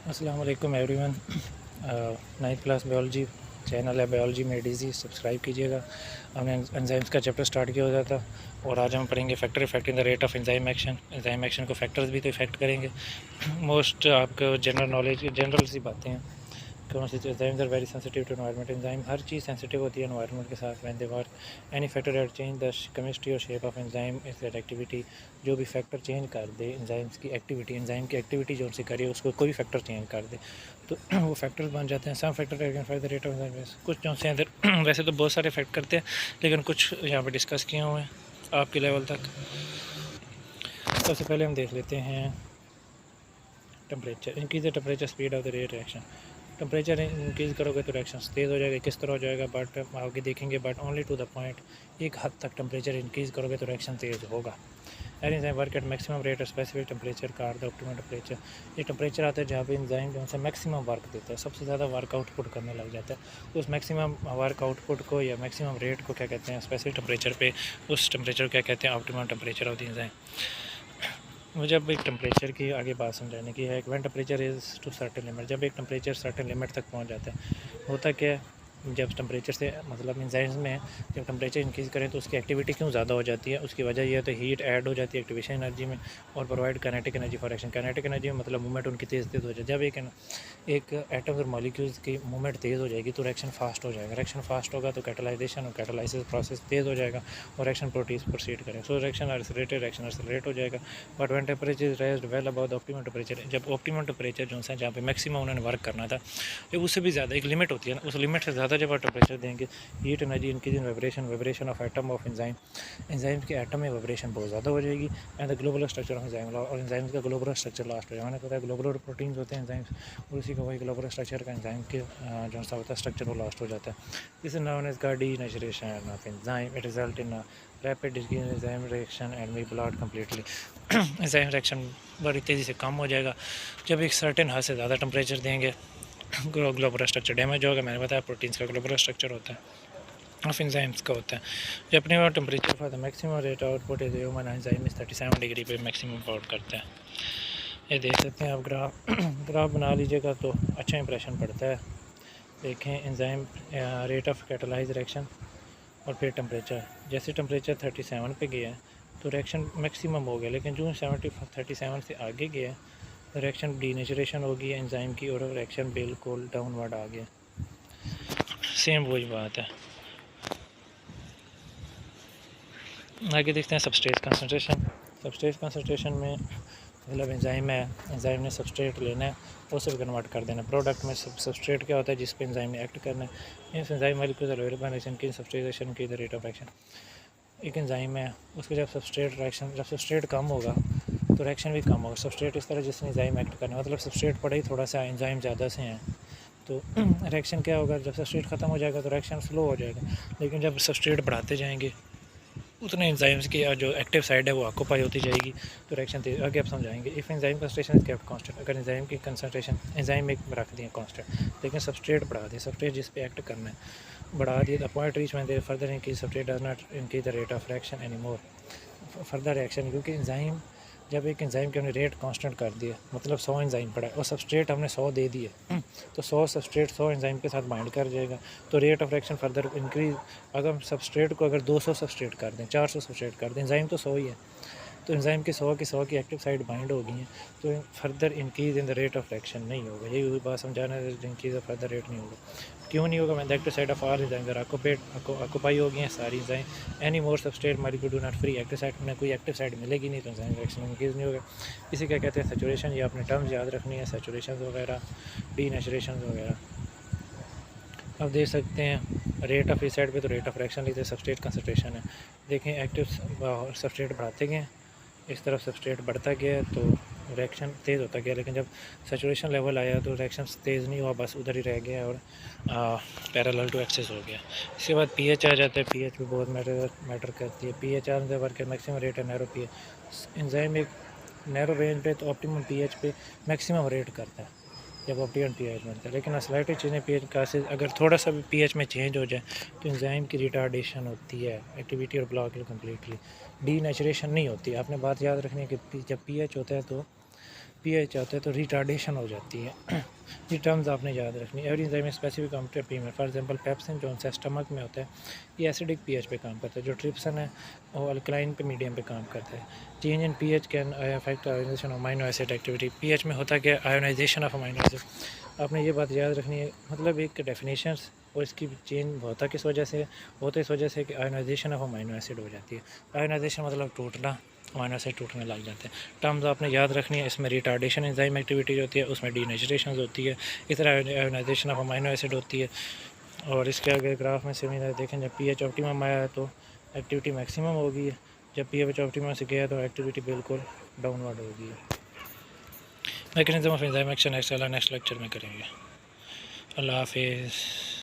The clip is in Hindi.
अस्सलाम वालेकुम everyone. 9th class biology channel है बायोलॉजी में डीजी सब्सक्राइब कीजिएगा। हमने एंजाइम्स का चैप्टर स्टार्ट किया होता था और आज हम पढ़ेंगे factor effect in the rate of enzyme action को फैक्टर्स भी तो इफेक्ट करेंगे। मोस्ट आपको जनरल नॉलेज जनरल सी बातें हैं। कौन सी enzymes are very sensitive to environment. Enzyme हर चीज़ सेंसिटिव होती है एनवायरनमेंट के साथ। When they work any factor that change the chemistry और shape of enzyme is that activity. जो भी फैक्टर चेंज कर दे एंजाइम्स की एक्टिविटी, एंजाइम की एक्टिविटी जो उनसे करे उसको कोई फैक्टर चेंज कर दे तो वो फैक्टर्स बन जाते हैं। Some factor the rate of enzyme, कुछ जो से अंदर वैसे तो बहुत सारे फैक्ट करते हैं लेकिन कुछ यहाँ पे डिस्कस किए हुए हैं आपके लेवल तक। सबसे पहले हम देख लेते हैं temperature. Increase the temperature speed of the reaction. Temperature increase करोगे तो रिएक्शन तेज़ हो जाएगा। किस तरह हो जाएगा बट आगे देखेंगे, but only to the point. एक हद तक टेम्परेचर इंक्रीज़ करोगे तो रिएक्शन तेज़ होगा। Enzyme work at maximum rate और स्पेसिफिक टेम्परेचर का द ऑप्टिमम टेम्परेचर। ये टेम्परेचर आता है जहाँ पे एंजाइम जो है मैक्सिमम वर्क देता है, सबसे ज़्यादा वर्क आउटपुट करने लग जाता है। उस मैक्सिमम वर्क आउटपुट को या मैक्सिमम रेट को क्या कहते हैं स्पेसिफिक टेम्परेचर पे, उस टेम्परेचर को क्या कहते हैं optimum temperature of the enzyme. मुझे अब एक टेम्परेचर की आगे बात समझाने की है। When temperature is to certain limit, जब एक टेम्परेचर सर्टेन लिमिट तक पहुंच जाता है, होता क्या है जब टेम्परेचर से मतलब एंजाइम्स में जब टेम्परेचर इंक्रीज़ करें तो उसकी एक्टिविटी क्यों ज़्यादा हो जाती है। उसकी वजह यह है तो हीट ऐड हो जाती है एक्टिवेशन एनर्जी में और provide kinetic energy for action. Kinetic energy में मतलब मूवमेंट उनकी तेज़ हो जाए। जब एक एटम्स और मॉलिक्यूल्स की मूवमेंट तेज़ हो जाएगी तो रिएक्शन फास्ट हो जाएगा। रिएक्शन फास्ट होगा तो कैटालाइजेशन और कैटालाइसिस प्रोसेस तेज़ हो जाएगा और रिएक्शन प्रोसीड करें। सो रिएक्शन एक्सलरेट हो जाएगा। But when temperature is raised well above the optimum temperature, जब ऑप्टिमम टेम्परेचर जो है जहाँ पे मैक्सिमम उन्होंने वर्क करना था, जब उससे भी ज़्यादा एक लिमिट होती है ना, उस लिमिट से ज़्यादा जब आप टेम्परेचर देंगे, heat energy increase in vibration of atom of enzyme के एटम में वाइब्रेशन बहुत ज़्यादा हो जाएगी। And the globular structure of enzyme, और एंजाइम्स का ग्लोबुलर स्ट्रक्चर लास्ट हो जाएगा। मैंने पता है ग्लोबुलर प्रोटीन्स होते हैं एंजाइम्स, और उसी का वही ग्लोबुलर स्ट्रक्चर का एंजाइम के जो सा होता है स्ट्रक्चर वो लॉस्ट हो जाता है। This is known as denaturation of enzyme. It result in rapid enzyme reaction and may blot completely. Enzyme reaction बड़ी तेज़ी से कम हो जाएगा जब एक सर्टेन हद से ज़्यादा टेम्परेचर देंगे। ग्लोबुलर स्ट्रक्चर डैमेज होगा। मैंने बताया प्रोटीन्स का ग्लोबुलर स्ट्रक्चर होता है, ऑफ एंजाइम्स का होता है। जब अपने temperature for the maximum rate output is human enzyme is 37 degree पे मैक्सिमम आउट करता है। ये देख सकते हैं आप ग्राफ ग्राफ बना लीजिएगा तो अच्छा इंप्रेशन पड़ता है। देखें enzyme rate of catalyse reaction और फिर टेम्परेचर। जैसे टेम्परेचर 37 पे गया है तो रिएक्शन मैक्सिमम हो गया, लेकिन जो 37 से आगे गया है तो रिएक्शन डीनेचुरेशन होगी एंजाइम की और रिएक्शन बिल्कुल डाउनवर्ड आ गया। सेम वही बात है। आगे देखते हैं सबस्ट्रेट कंसंट्रेशन। सबस्ट्रेट कंसंट्रेशन में मतलब एंजाइम है, एंजाइम ने सबस्ट्रेट लेना है, उसे कन्वर्ट कर देना। प्रोडक्ट में सबस्ट्रेट क्या होता है जिस पे एंजाइम ने एक्ट करना है। इस एंजाइम मॉलिक्यूल्स आर वेरी की सबस्ट्रेशन की द रेट ऑफ एक्शन। एक एंजाइम है उसके जब सबस्ट्रेट कम होगा तो रिएक्शन भी कम होगा। सबस्ट्रेट इस तरह जिसने एंजाइम एक्ट करना है, मतलब सबस्ट्रेट पड़े ही थोड़ा सा एंजाइम ज़्यादा से हैं तो रिएक्शन क्या होगा, जब सबस्ट्रेट ख़त्म हो जाएगा तो रिएक्शन स्लो हो जाएगा। लेकिन जब सबस्ट्रेट बढ़ाते जाएंगे उतने एंजाइम्स की जो एक्टिव साइड है वो ऑक्यूपाई होती जाएगी तो रिएक्शन तेज आगे आप समझाएंगे। If enzyme concentration is kept constant, अगर एंजाइम की कंसंट्रेशन एंजाइम एक रख दिए कांस्टेंट लेकिन सबस्ट्रेट बढ़ा दिए, सबस्ट्रेट जिस पे एक्ट करना है बढ़ा दिए, the point reach when they further increase substrate does not increase the rate of reaction any more further reaction. क्योंकि एंजाइम जब एक एंजाइम के हमने रेट कांस्टेंट कर दिया, मतलब 100 एंजाइम पड़ा है और सबस्ट्रेट हमने 100 दे दिए तो 100 सबस्ट्रेट 100 एंजाइम के साथ बाइंड कर जाएगा तो rate of reaction further increase. अगर हम सबस्ट्रेट को अगर 200 सबस्ट्रेट कर दें, 400 सबस्ट्रेट कर दें, एंजाइम तो 100 ही है तो एंजाइम के 100 की एक्टिव साइड बाइंड हो गई हैं तो further increase in the rate of reaction नहीं होगा। यही बात समझाना है, इंक्रीज ऑफ फर्दर रेट नहीं होगा। क्यों नहीं होगा, मैं the active side of our enzyme occupy हो गई हैं सारी एंजाइम। Any more substrate molecule do not free, active side में कोई एक्टिव साइड मिलेगी नहीं तो एंजाइम रिएक्शन इंक्रीज नहीं होगा। इसे क्या कहते हैं सैचुरेशन, ये अपने टर्म्स याद रखनी है, सैचुरेशन वगैरह डीनेचुरेशन वगैरह। अब देख सकते हैं रेट ऑफ इस साइड पे तो रेट ऑफ रिएक्शन लिखते हैं, सबस्ट्रेट कंसंट्रेशन है। देखें एक्टिव सबस्ट्रेट बढ़ाते गए, इस तरफ सबस्ट्रेट बढ़ता गया तो रिएक्शन तेज़ होता गया, लेकिन जब सैचुरेशन लेवल आया तो रिएक्शन तेज़ नहीं हुआ, बस उधर ही रह गया और पैरेलल टू एक्सेस हो गया। इसके बाद पीएच आ जाता है। पीएच भी बहुत मैटर करती है। PH are the work maximum rate है नैरो पीएच। एंजाइम एक नैरो रेंज पे तो ऑप्टिमम पीएच पे मैक्सिमम रेट करता है जब ऑप्टिमम पीएच बनता है। लेकिन स्लाइटली चीज़ें पीएच का से अगर थोड़ा सा भी पीएच में चेंज हो जाए तो एंजाइम की रिटार्डेशन होती है, एक्टिविटी और ब्लॉक कम्प्लीटली। डीनेचुरेशन नहीं होती। आपने बात याद रखनी है कि जब पीएच होता है तो पीएच आता है तो रिटार्डेशन हो जाती है। ये टर्म्स आपने याद रखनी है। Every enzyme specific counter PM, for example pepsin जो है स्टमक में होता है, ये एसिडिक पीएच पे काम करता है। जो ट्रिप्सिन है वो अल्कलाइन पे मीडियम पे काम करता है। Change in pH can affect ionization of amino acid activity. PH में होता क्या, आयोनाइजेशन ऑफ अमीनो एसिड। आपने ये बात याद रखनी है, मतलब एक डेफिनेशन और इसकी चेंज होता किस वजह से, होता इस वजह से कि आयोनाइजेशन ऑफ अमीनो एसिड हो जाती है। आयोनाइजेशन मतलब टूटना, अमीनो एसिड टूटने लग जाते हैं। टर्म्स आपने याद रखनी है, इसमें रिटार्डेशन एंजाइम एक्टिविटी होती है, उसमें डीनेचुरेशन होती है, इस तरह आयोनाइजेशन ऑफ अमीनो एसिड होती है। और इसके आगे ग्राफ में सिमिलर देखें, जब पीएच ऑप्टिमम आया है तो एक्टिविटी मैक्सिमम होगी, जब पीएच ऑप्टिमम से गया तो एक्टिविटी बिल्कुल डाउनवर्ड होगी। Mechanism of enzyme action next lecture में करेंगे। अल्लाह हाफिज़।